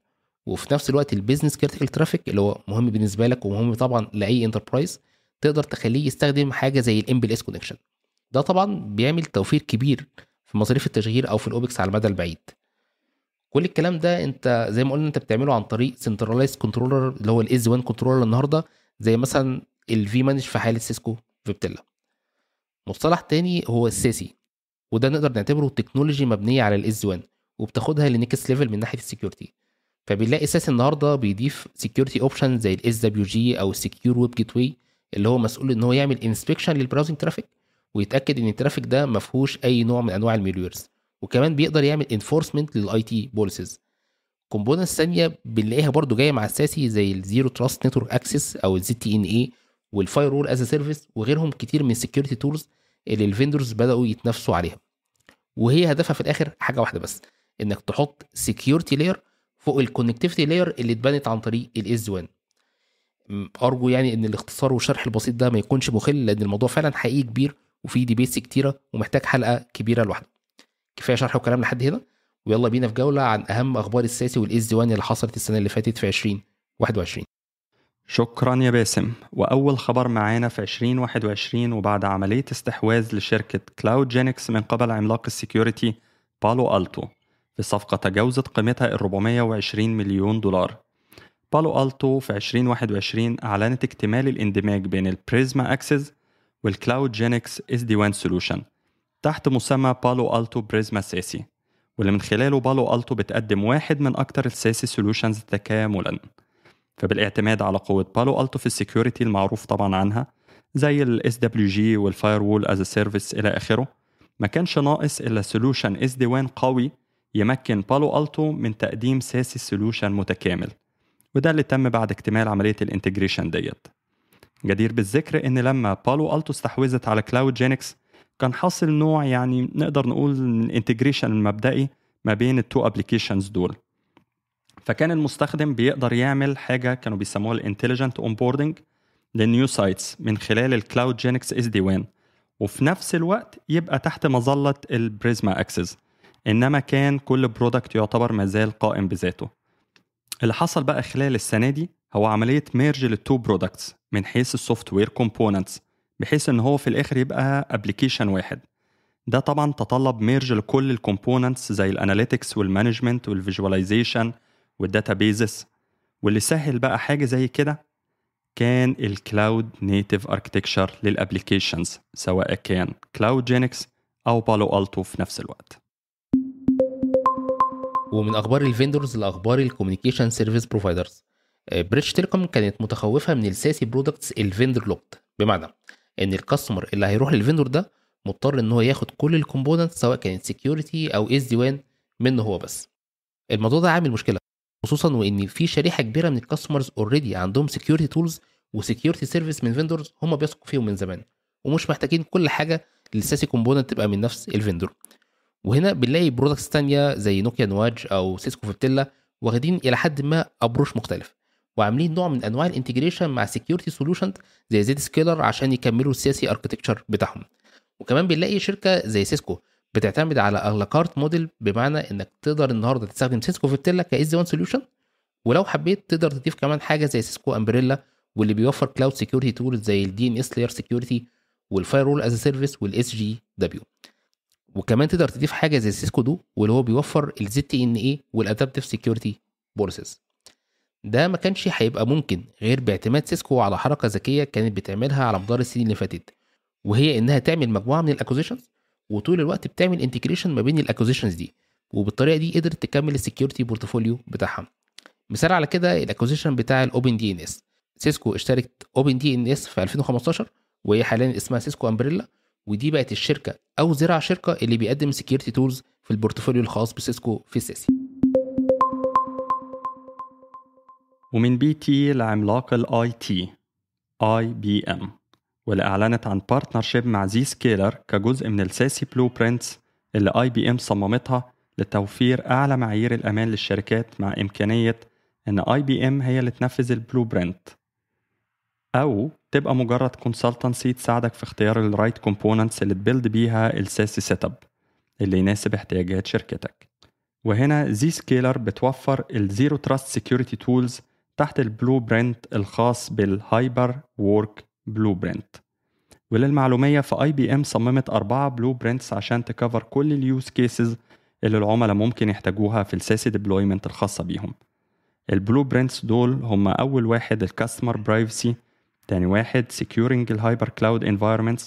وفي نفس الوقت البيزنس كريتيكال ترافيك اللي هو مهم بالنسبه لك ومهم طبعا لاي انتربرايز تقدر تخليه يستخدم حاجه زي الام بي اس كونكشن. ده طبعا بيعمل توفير كبير في مصاريف التشغيل او في الاوبكس على المدى البعيد. كل الكلام ده انت زي ما قلنا انت بتعمله عن طريق سنترلايز كنترولر اللي هو الاس 1 كنترولر النهارده، زي مثلا الفي مانج في حاله سيسكو فيبتيلا. مصطلح تاني هو الساسي، وده نقدر نعتبره تكنولوجي مبنيه على الاس 1 وبتاخدها لنكست ليفل من ناحيه السكيورتي. فبنلاقي اساس النهارده بيضيف سكيورتي اوبشن زي الاس دبليو جي او السكيور ويب جيت واي اللي هو مسؤول ان هو يعمل انسبكشن للبراوزنج ترافيك ويتاكد ان الترافيك ده ما فيهوش اي نوع من انواع الميلويرز، وكمان بيقدر يعمل انفورسمنت للاي تي بوليسز. كومبوننتس ثانيه بنلاقيها برضو جايه مع الساسي زي الزيرو تراست نتورك اكسس او الزي تي ان اي والفاير رول از سيرفيس وغيرهم كتير من السكيورتي تولز اللي الفيندورز بداوا يتنافسوا عليها. وهي هدفها في الاخر حاجه واحده بس، انك تحط سكيورتي لاير فوق الكونكتيفيتي لاير اللي اتبنت عن طريق الاس 1. ارجو يعني ان الاختصار والشرح البسيط ده ما يكونش مخل، لان الموضوع فعلا حقيقي كبير وفيه ديبيتس كتيره ومحتاج حلقه كبيره لوحده. كفايه شرح وكلام لحد هنا، ويلا بينا في جوله عن اهم اخبار الساسي والاس 1 اللي حصلت السنه اللي فاتت في 2021. شكرا يا باسم. وأول خبر معانا في 2021 وبعد عملية استحواذ لشركة كلاود جينكس من قبل عملاق السيكيورتي بالو ألتو، في صفقة تجاوزت قيمتها ال 420 مليون دولار. بالو ألتو في 2021 أعلنت اكتمال الاندماج بين البريزما أكسس والكلاود جينكس SD-WAN سولوشن تحت مسمى بالو ألتو بريزما ساسي، واللي من خلاله بالو ألتو بتقدم واحد من أكتر الساسي سولوشنز تكاملاً. فبالاعتماد على قوة بالو ألتو في السيكيورتي المعروف طبعاً عنها زي ال SWG والفايروول as a service إلى آخره، ما كانش ناقص إلا سولوشن SD-WAN قوي يمكن بالو ألتو من تقديم ساسي سولوشن متكامل، وده اللي تم بعد اكتمال عملية الانتجريشن ديت. جدير بالذكر إن لما بالو ألتو استحوذت على كلاود جينكس كان حاصل نوع يعني نقدر نقول من الانتجريشن المبدئي ما بين التو ابليكيشنز دول. فكان المستخدم بيقدر يعمل حاجة كانوا بيسموها الانتليجنت اونبوردنج للنيو سايتس من خلال الكلاود جينكس SD-WAN، وفي نفس الوقت يبقى تحت مظلة البريزما اكسس، انما كان كل برودكت يعتبر مازال قائم بذاته. اللي حصل بقى خلال السنة دي هو عملية ميرج للتو برودكتس من حيث السوفت وير كومبوننتس، بحيث ان هو في الاخر يبقى ابليكيشن واحد. ده طبعا تطلب ميرج لكل الكومبوننتس زي الاناليتكس والمانجمنت والفيجواليزيشن والداتابيزز، واللي سهل بقى حاجة زي كده كان الكلاود نيتيف اركتكتشر للابليكيشنز، سواء كان كلاود جينكس او بالو ألتو في نفس الوقت. ومن اخبار الفيندورز لاخبار الكوميونيكيشن سيرفيس بروفايدرز، بريتش تيليكوم كانت متخوفه من الساسي برودكتس الفيندور لوكت، بمعنى ان الكاستمر اللي هيروح للفيندور ده مضطر ان هو ياخد كل الكومبوننتس سواء كانت سكيورتي او SD-WAN منه هو بس. الموضوع ده عامل مشكله، خصوصا وان في شريحه كبيره من الكاستمرز اوريدي عندهم سكيورتي تولز وسكيورتي سيرفيس من فيندورز هم بيثقوا فيهم من زمان، ومش محتاجين كل حاجه للساسي كومبوننت تبقى من نفس الفيندور. وهنا بنلاقي برودكتس تانية زي نوكيا نواج او سيسكو فيبتيلا واخدين الى حد ما ابروش مختلف، وعاملين نوع من انواع الانتجريشن مع سكيورتي سولوشن زي زد سكيلر عشان يكملوا السياسي اركتكتشر بتاعهم. وكمان بنلاقي شركه زي سيسكو بتعتمد على الاكارت موديل، بمعنى انك تقدر النهارده تستخدم سيسكو فيبتيلا كاز 1 سوليوشن، ولو حبيت تقدر تضيف كمان حاجه زي سيسكو امبريلا واللي بيوفر كلاود سكيورتي تولز زي الدي ان اس لاير سكيورتي والفايرول از سيرفيس والاس جي دبليو. وكمان تقدر تضيف حاجه زي سيسكو دو واللي هو بيوفر الزد تي ان اي والادابتيف سكيورتي بوليسز. ده ما كانش هيبقى ممكن غير باعتماد سيسكو على حركه ذكيه كانت بتعملها على مدار السنين اللي فاتت، وهي انها تعمل مجموعه من الاكوزيشنز وطول الوقت بتعمل انتجريشن ما بين الاكوزيشنز دي، وبالطريقه دي قدرت تكمل السكيورتي بورتفوليو بتاعها. مثال على كده الاكوزيشن بتاع الاوبن دي ان اس. سيسكو اشترت اوبن دي ان اس في 2015، وهي حاليا اسمها سيسكو امبريلا، ودي بقت الشركه او ذراع شركه اللي بيقدم سكيورتي تولز في البورتفوليو الخاص بسيسكو في الساسي. ومن بي تي لعملاق الاي تي IBM، واللي اعلنت عن بارتنرشيب مع زي سكيلر كجزء من الساسي بلو برينتس اللي IBM صممتها لتوفير اعلى معايير الامان للشركات، مع امكانيه ان IBM هي اللي تنفذ البلو برينت، او تبقى مجرد كونسلتنسي تساعدك في اختيار الرايت كومبوننتس اللي تبيلد بيها الساسي سيت اب اللي يناسب احتياجات شركتك. وهنا زي سكيلر بتوفر الزيرو تراست سيكيورتي تولز تحت البلو برينت الخاص بالهايبر وورك بلو برينت. وللمعلومية فIBM صممت 4 بلو برينتس عشان تكفر كل اليوز كيسز اللي العملاء ممكن يحتاجوها في الساسي ديبلويمنت الخاصة بيهم. البلو برينتس دول هم أول واحد الكاستمر برايفسي، تاني واحد securing الهايبر كلاود environments،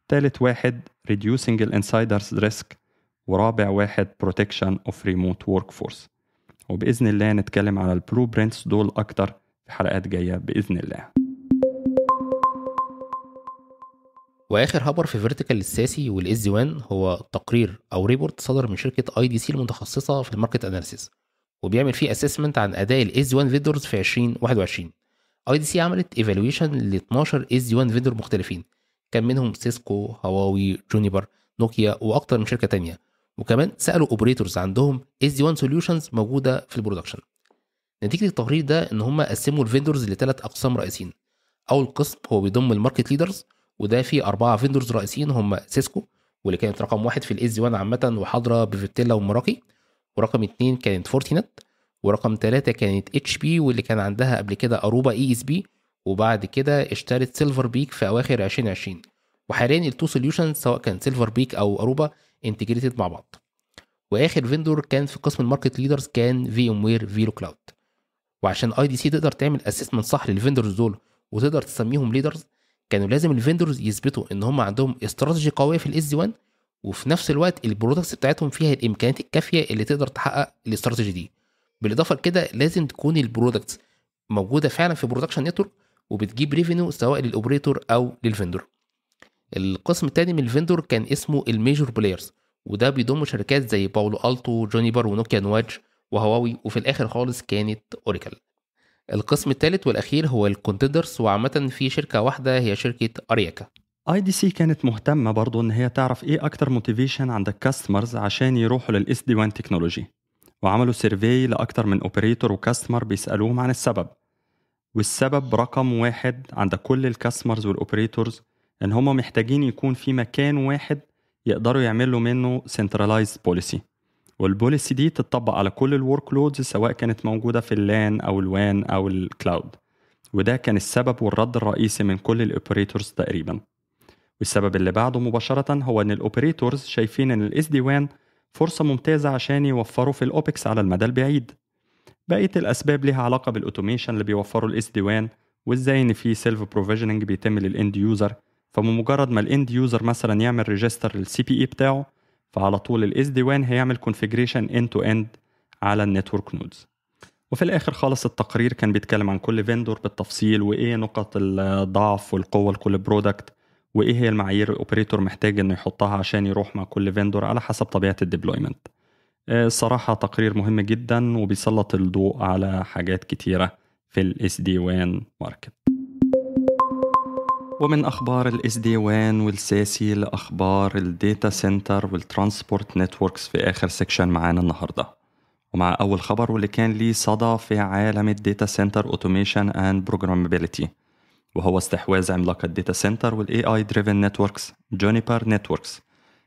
تالت واحد reducing الانسايدرز ريسك، ورابع واحد protection of remote workforce. وبإذن الله نتكلم على البلو برينتس دول أكتر في حلقات جاية بإذن الله. واخر خبر في فيرتيكال الساسي والاس 1 هو تقرير او ريبورت صدر من شركه IDC المتخصصه في الماركت اناليسيس، وبيعمل فيه اسسمنت عن اداء الاس 1 فيندورز في 2021. IDC عملت ايفالويشن ل 12 اس 1 فيندور مختلفين، كان منهم سيسكو، هواوي، جونيبر، نوكيا واكتر من شركه تانية، وكمان سالوا اوبريتورز عندهم اس 1 سوليوشنز موجوده في البرودكشن. نتيجه التقرير ده ان هم قسموا الفيندورز لثلاث اقسام رئيسيين. اول قسم هو بيضم الماركت ليدرز، وده فيه 4 فيندورز رئيسيين هم سيسكو واللي كانت رقم 1 في الاس 1 عامه وحاضره بفيتيلا ومراكي، ورقم 2 كانت فورتينت، ورقم 3 كانت HP واللي كان عندها قبل كده أروبا ESP، وبعد كده اشترت سيلفر بيك في أواخر 2020. وحاليا التو سوليوشنز سواء كان سيلفر بيك أو أروبا انتجريتد مع بعض. واخر فيندور كان في قسم الماركت ليدرز كان في ام وير فيلو كلاود. وعشان اي دي سي تقدر تعمل اسسمنت صح للفيندورز دول وتقدر تسميهم ليدرز، كانوا لازم الفيندورز يثبتوا ان هم عندهم استراتيجي قويه في الاس دي 1، وفي نفس الوقت البرودكتس بتاعتهم فيها الامكانيات الكافيه اللي تقدر تحقق الاستراتيجي دي. بالاضافه لكده لازم تكون البرودكتس موجوده فعلا في برودكشن نتورك وبتجيب ريفينيو سواء للاوبريتور او للفندور. القسم الثاني من الفندور كان اسمه الميجور بلايرز، وده بيضم شركات زي باولو التو، جونيبر، ونوكيا نواج، وهواوي، وفي الاخر خالص كانت اوراكل. القسم الثالث والاخير هو الكونتندرز، وعامه في شركه واحده هي شركه ارياكا. IDC كانت مهتمة برضو ان هي تعرف ايه اكتر موتيفيشن عند الكاستمرز عشان يروحوا للاس دي 1 تكنولوجي، وعملوا سيرفي لاكتر من اوبريتور وكاستمر بيسألوهم عن السبب. والسبب رقم 1 عند كل الكاستمرز والاوبريتورز ان هم محتاجين يكون في مكان واحد يقدروا يعملوا منه centralized policy، والبوليسي دي تتطبق على كل الورك لودز سواء كانت موجودة في اللان او الوان او الكلاود. وده كان السبب والرد الرئيسي من كل الاوبريتورز تقريبا. والسبب اللي بعده مباشرة هو ان الاوبريتورز شايفين ان الاس دي وان فرصة ممتازة عشان يوفروا في الاوبكس على المدى البعيد. بقية الاسباب لها علاقة بالاوتوميشن اللي بيوفروا الاس دي وان، وازاي ان في سيلف بروفيجننج بيتم للاند يوزر، فمجرد ما الاند يوزر مثلا يعمل ريجستر للسي بي اي بتاعه فعلى طول الاس دي وان هيعمل كونفيجريشن اند تو اند على النتورك نودز. وفي الاخر خالص التقرير كان بيتكلم عن كل فيندور بالتفصيل، وايه نقط الضعف والقوة لكل برودكت، وايه هي المعايير الاوبريتور محتاج انه يحطها عشان يروح مع كل فيندور على حسب طبيعة الديبلويمنت. الصراحة تقرير مهم جدا وبيسلط الضوء على حاجات كتيرة في ال SD-WAN ماركت. ومن أخبار ال SD-WAN والساسي لأخبار الداتا سنتر والترانسبورت نتوركس في آخر سيكشن معانا النهاردة، ومع أول خبر واللي كان ليه صدى في عالم الداتا سنتر اوتوميشن اند بروجرامابيليتي، وهو استحواذ عملاق الداتا سنتر والاي اي دريفن نتوركس جونيبر نتوركس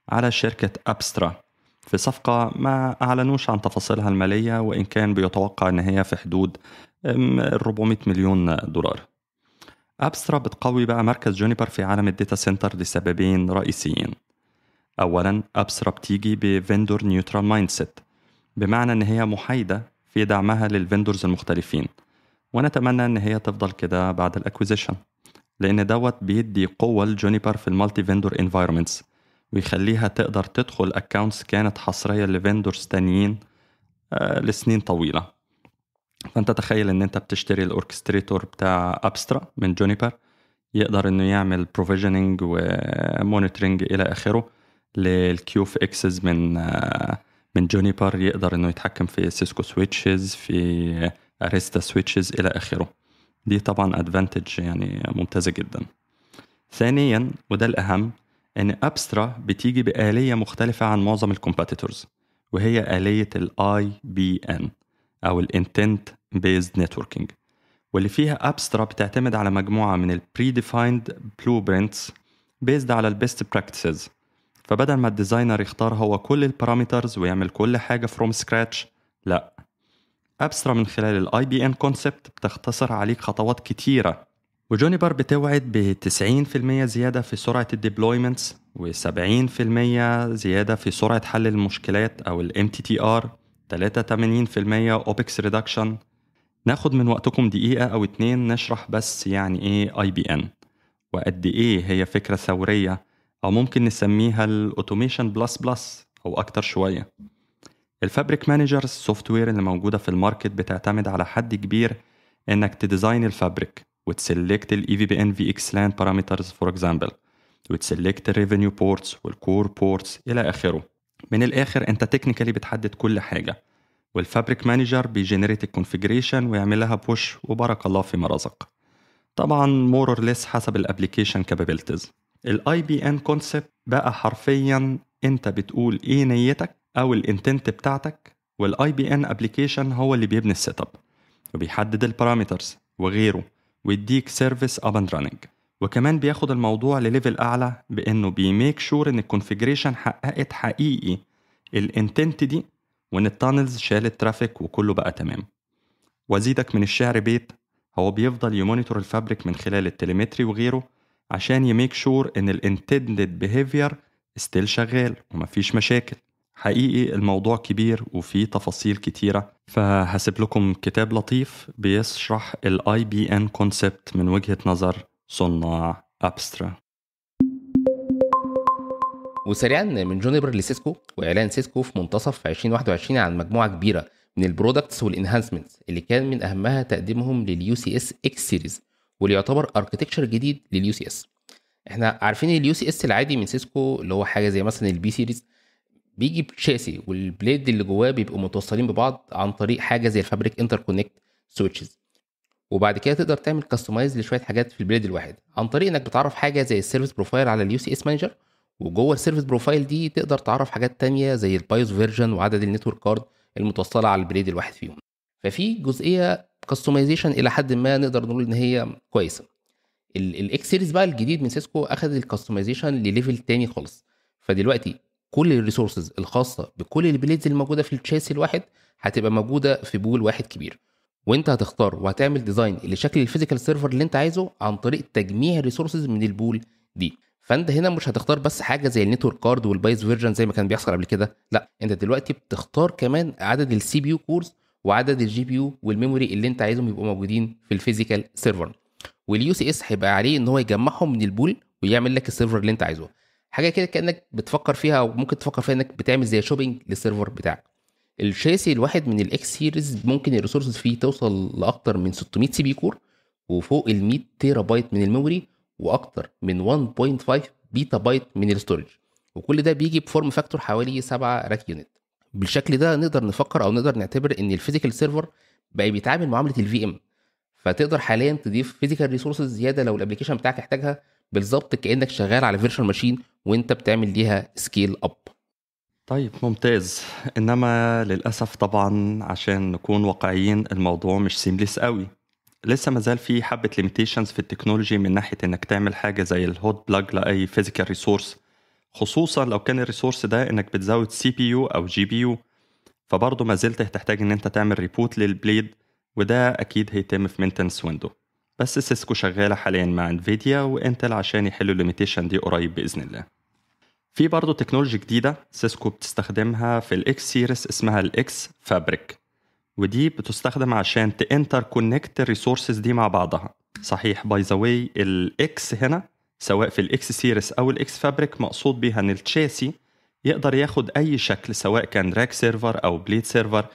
على شركة أبسترا في صفقة ما أعلنوش عن تفاصيلها المالية، وإن كان بيتوقع أن هي في حدود 400 مليون دولار. أبسترا بتقوي بقى مركز جونيبر في عالم الداتا سنتر لسببين رئيسيين. أولا، أبسترا بتيجي بفندور نيوترال مايندسيت، بمعنى أن هي محايدة في دعمها للفندورز المختلفين، ونتمنى أن هي تفضل كده بعد الأكويزيشن، لأن دوت بيدي قوة لجونيبر في المالتي فيندور انفايرمنتس، ويخليها تقدر تدخل اكاونتس كانت حصرية لفندورز تانيين لسنين طويلة. فانت تخيل ان انت بتشتري الاوركستريتور بتاع أبسترا من جونيبر، يقدر انه يعمل بروفيجننج ومونيتورنج الى اخره للكيوف اكسز من جونيبر، يقدر انه يتحكم في سيسكو سويتشز، في اريستا سويتشز الى اخره. دي طبعا ادفانتج يعني ممتازة جدا. ثانيا وده الاهم، ان أبسترا بتيجي بآلية مختلفة عن معظم الكومباتيتورز، وهي آلية ال IBN أو ال Intent Based Networking، واللي فيها أبسترا بتعتمد على مجموعة من ال Predefined Blueprints based على ال Best Practices. فبدل ما الديزاينر يختار هو كل البارامترز ويعمل كل حاجة from scratch، لا، أبسترا من خلال ال IBN Concept بتختصر عليك خطوات كتيرة. وجونيبر بتوعد ب90% زيادة في سرعة الديبلويمنتس، و70% زيادة في سرعة حل المشكلات أو ال MTTR، 83% OPEX Reduction. ناخد من وقتكم دقيقة أو 2 نشرح بس يعني إيه IBN، وقد إيه هي فكرة ثورية، أو ممكن نسميها الأوتوميشن بلس بلس أو أكتر شوية. الفابريك مانجر السوفت وير اللي موجودة في الماركت بتعتمد على حد كبير إنك تديزاين الفابريك وتسلكت ال EVPN VXLAN parameters for example، وتسلكت ال revenue ports والcore ports إلى آخره. من الآخر أنت تكنيكالي بتحدد كل حاجة، والفابريك مانجر بيجنريت الكونفيجريشن ويعملها بوش وبارك الله فيما رزق. طبعا more or less حسب الابليكيشن capabilities. ال IBN concept بقى حرفيا أنت بتقول إيه نيتك أو الانتنت بتاعتك، وال IBN application هو اللي بيبني السيت اب وبيحدد البارامترز وغيره، ويديك سيرفيس اب اند راننج. وكمان بياخد الموضوع لليفل اعلى بانه بيميك شور ان الكونفيجريشن حققت حقيقي الانتنت دي، وان التانلز شالت ترافيك وكله بقى تمام. وزيدك من الشعر بيت، هو بيفضل يمونيتور الفابريك من خلال التليمتري وغيره عشان يميك شور ان الانتندد بيهيفير ستيل شغال ومفيش مشاكل. حقيقي الموضوع كبير وفيه تفاصيل كتيرة، فهسيب لكم كتاب لطيف بيشرح ال IBM concept من وجهة نظر صناع أبسترا. وسريعا من جونيبر لسيسكو، واعلان سيسكو في منتصف 2021 عن مجموعه كبيره من البرودكتس والانهانسمنتس اللي كان من اهمها تقديمهم لليو سي اس اكس سيريز، واللي يعتبر اركتكتشر جديد لليو سي اس. احنا عارفين اليو سي اس العادي من سيسكو اللي هو حاجه زي مثلا البي سيريز، بيجي بشاسي والبليد اللي جواه بيبقوا متوصلين ببعض عن طريق حاجه زي الفابريك انتركونكت سويتشز. وبعد كده تقدر تعمل كاستمايز لشويه حاجات في البليد الواحد عن طريق انك بتعرف حاجه زي السيرفيس بروفايل على اليو سي اس مانجر، وجوه السيرفيس بروفايل دي تقدر تعرف حاجات تانية زي البايوس فيرجن وعدد النتورك كارد المتوصله على البليد الواحد فيهم. ففي جزئيه كاستمايزيشن الى حد ما نقدر نقول ان هي كويسه. الاكس سيريز بقى الجديد من سيسكو اخذ الكاستمايزيشن لليفل تاني خالص. فدلوقتي كل الريسورسز الخاصه بكل البليدز الموجوده في الشاسي الواحد هتبقى موجوده في بول واحد كبير، وانت هتختار وهتعمل ديزاين لشكل الفيزيكال سيرفر اللي انت عايزه عن طريق تجميع الريسورسز من البول دي. فانت هنا مش هتختار بس حاجه زي النتورك كارد والبايس فيرجن زي ما كان بيحصل قبل كده، لا انت دلوقتي بتختار كمان عدد السي بي يو كورز وعدد الجي بي يو والميموري اللي انت عايزهم يبقوا موجودين في الفيزيكال سيرفر. واليو سي اس هيبقى عليه ان هو يجمعهم من البول ويعمل لك السيرفر اللي انت عايزه. حاجه كده كانك بتفكر فيها او ممكن تفكر فيها انك بتعمل زي شوبينج للسيرفر بتاعك. الشاسي الواحد من الاكس سيريز ممكن الريسورسز فيه توصل لاكتر من 600 سي بي كور وفوق ال 100 تيرا بايت من الميموري واكتر من 1.5 بيتا بايت من الستورج، وكل ده بيجي بفورم فاكتور حوالي 7 راك يونت. بالشكل ده نقدر نفكر او نقدر نعتبر ان الفيزيكال سيرفر بقى بيتعامل معامله الفي ام، فتقدر حاليا تضيف فيزيكال ريسورسز زياده لو الابلكيشن بتاعك احتاجها، بالظبط كانك شغال على فيرتشوال ماشين وانت بتعمل ليها سكيل اب. طيب ممتاز. إنما للأسف طبعا عشان نكون واقعيين الموضوع مش سيمليس قوي، لسه مازال في حبة limitations في التكنولوجي من ناحية إنك تعمل حاجة زي الهوت بلاج لأي physical resource، خصوصا لو كان الريسورس ده إنك بتزود CPU أو GPU، فبرضه ما زلت هتحتاج إن أنت تعمل ريبوت للبليد، وده أكيد هيتم في maintenance window. بس سيسكو شغالة حاليا مع انفيديا وانتل عشان يحلوا الليميتيشن دي قريب بإذن الله. في برضه تكنولوجي جديدة سيسكو بتستخدمها في الإكس سيريس اسمها الإكس فابريك، ودي بتستخدم عشان تانتر كونكت الريسورسز دي مع بعضها. صحيح باي ذا واي الإكس هنا سواء في الإكس سيريس أو الإكس فابريك مقصود بيها إن التشاسي يقدر ياخد أي شكل سواء كان راك سيرفر أو بليد سيرفر،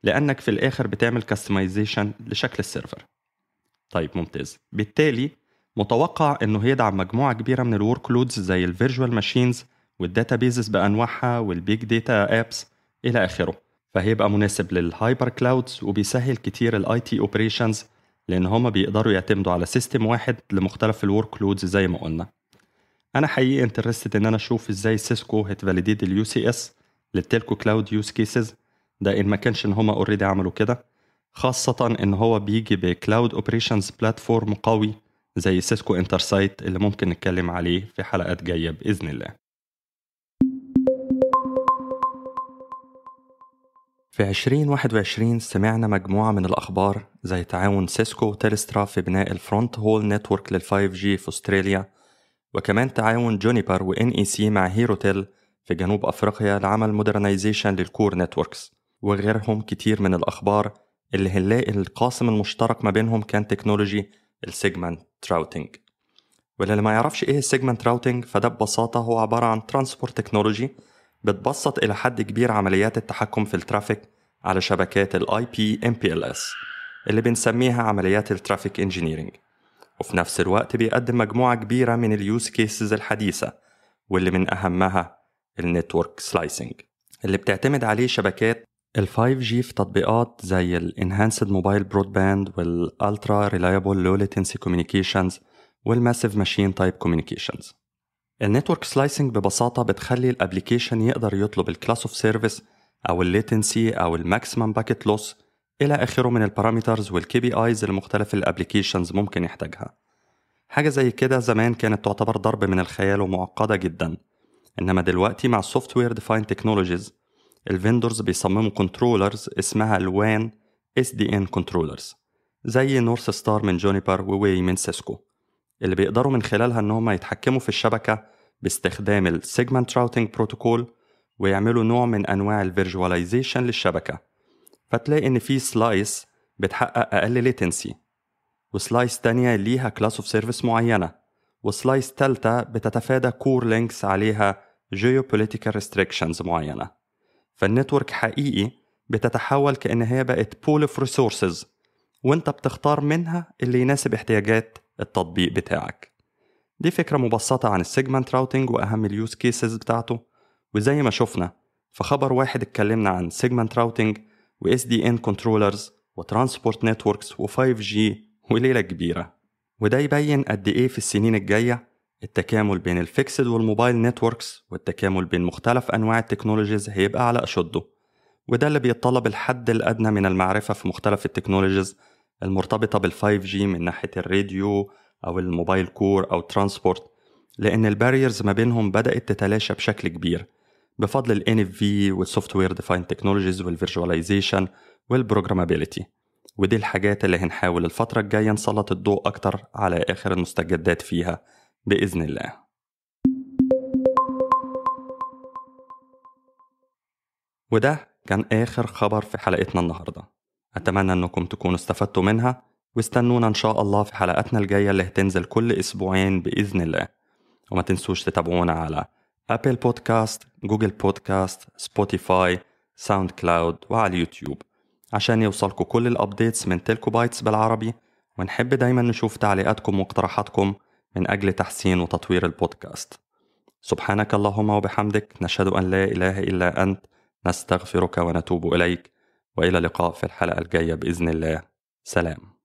لأنك في الآخر بتعمل كاستمايزيشن لشكل السيرفر. طيب ممتاز. بالتالي متوقع إنه يدعم مجموعة كبيرة من الورك لودز زي الفيرجوال ماشينز والداتابيزز بأنواعها والبيج داتا أبس إلى آخره، فهيبقى مناسب للهايبر كلاودز وبيسهل كتير الاي تي اوبريشنز لأن هما بيقدروا يعتمدوا على سيستم واحد لمختلف الورك لودز زي ما قلنا. أنا حقيقي انترستد إن أنا أشوف إزاي سيسكو هتفاليديت اليو سي اس للتلكو كلاود يوز كيسز، ده إن ما كانش إن هما اوريدي عملوا كده، خاصة إن هو بيجي بكلاود اوبريشنز بلاتفورم قوي زي سيسكو انترسايت اللي ممكن نتكلم عليه في حلقات جاية بإذن الله. في 2021 سمعنا مجموعة من الأخبار زي تعاون سيسكو وتيلسترا في بناء الفرونت هول نتورك لل 5G في أستراليا، وكمان تعاون جونيبر و NEC مع هيروتيل في جنوب أفريقيا لعمل مودرنايزيشن للكور نتوركس، وغيرهم كتير من الأخبار اللي هنلاقي القاسم المشترك ما بينهم كان تكنولوجي السيجمنت راوتينج. واللي ما يعرفش إيه السيجمنت راوتينج فده ببساطة هو عبارة عن ترانسبورت تكنولوجي بتبسط إلى حد كبير عمليات التحكم في الترافيك على شبكات ال IP MPLS اللي بنسميها عمليات الترافيك انجينيرينج، وفي نفس الوقت بيقدم مجموعة كبيرة من اليوز كيسز الحديثة واللي من أهمها النتورك سلايسنج اللي بتعتمد عليه شبكات ال 5G في تطبيقات زي ال Enhanced Mobile Broadband وال Ultra Reliable Low Latency Communications وال Massive Machine Type Communications. النتورك سلايسنج ببساطة بتخلي الابليكيشن يقدر يطلب الكلاس اوف سيرفيس أو الليتنسي أو الماكسيمم باكيت لوس إلى آخره من البارامترز والكي بي ايز المختلف الابليكيشنز ممكن يحتاجها. حاجة زي كده زمان كانت تعتبر ضرب من الخيال ومعقدة جدا، إنما دلوقتي مع السوفتوير ديفايند تكنولوجيز الفيندورز بيصمموا كنترولرز اسمها الوان SDN كنترولرز زي نورث ستار من جونيبر وواي من سيسكو، اللي بيقدروا من خلالها إن هم يتحكموا في الشبكة باستخدام السيجمنت راوتينج بروتوكول ويعملوا نوع من أنواع الفيرجواليزيشن للشبكة، فتلاقي إن في سلايس بتحقق أقل latency، وسلايس تانية ليها class of service معينة، وسلايس تالتة بتتفادى core links عليها geopolitical restrictions معينة. فالنتورك حقيقي بتتحول كأن هي بقت pool of resources، وانت بتختار منها اللي يناسب احتياجات التطبيق بتاعك. دي فكرة مبسطة عن السيجمنت راوتينج وأهم اليوز كيسز بتاعته. وزي ما شفنا في خبر واحد اتكلمنا عن سيجمنت راوتينج و SDN controllers وترانسبورت نتوركس و5G وليلة كبيرة. وده يبين قد ايه في السنين الجاية التكامل بين الفيكسد والموبايل نتوركس والتكامل بين مختلف أنواع التكنولوجيز هيبقى على أشده. وده اللي بيتطلب الحد الأدنى من المعرفة في مختلف التكنولوجيز المرتبطة بال5G من ناحية الراديو أو الموبايل كور أو ترانسبورت، لأن الباريرز ما بينهم بدأت تتلاشى بشكل كبير بفضل ال NFV والسوفتوير ديفايند تكنولوجيز والفيرجواليزيشن والبروجرامابيليتي. ودي الحاجات اللي هنحاول الفترة الجاية نسلط الضوء أكتر على آخر المستجدات فيها بإذن الله. وده كان آخر خبر في حلقتنا النهاردة. أتمنى أنكم تكونوا استفدتوا منها، واستنونا إن شاء الله في حلقاتنا الجاية اللي هتنزل كل أسبوعين بإذن الله. وما تنسوش تتابعونا على أبل بودكاست، جوجل بودكاست، سبوتيفاي، ساوند كلاود، وعلى اليوتيوب عشان يوصلكوا كل الأبديتس من تيلكو بايتس بالعربي. ونحب دايما نشوف تعليقاتكم واقتراحاتكم من أجل تحسين وتطوير البودكاست. سبحانك اللهم وبحمدك، نشهد أن لا إله إلا أنت، نستغفرك ونتوب إليك، وإلى اللقاء في الحلقة الجاية بإذن الله. سلام.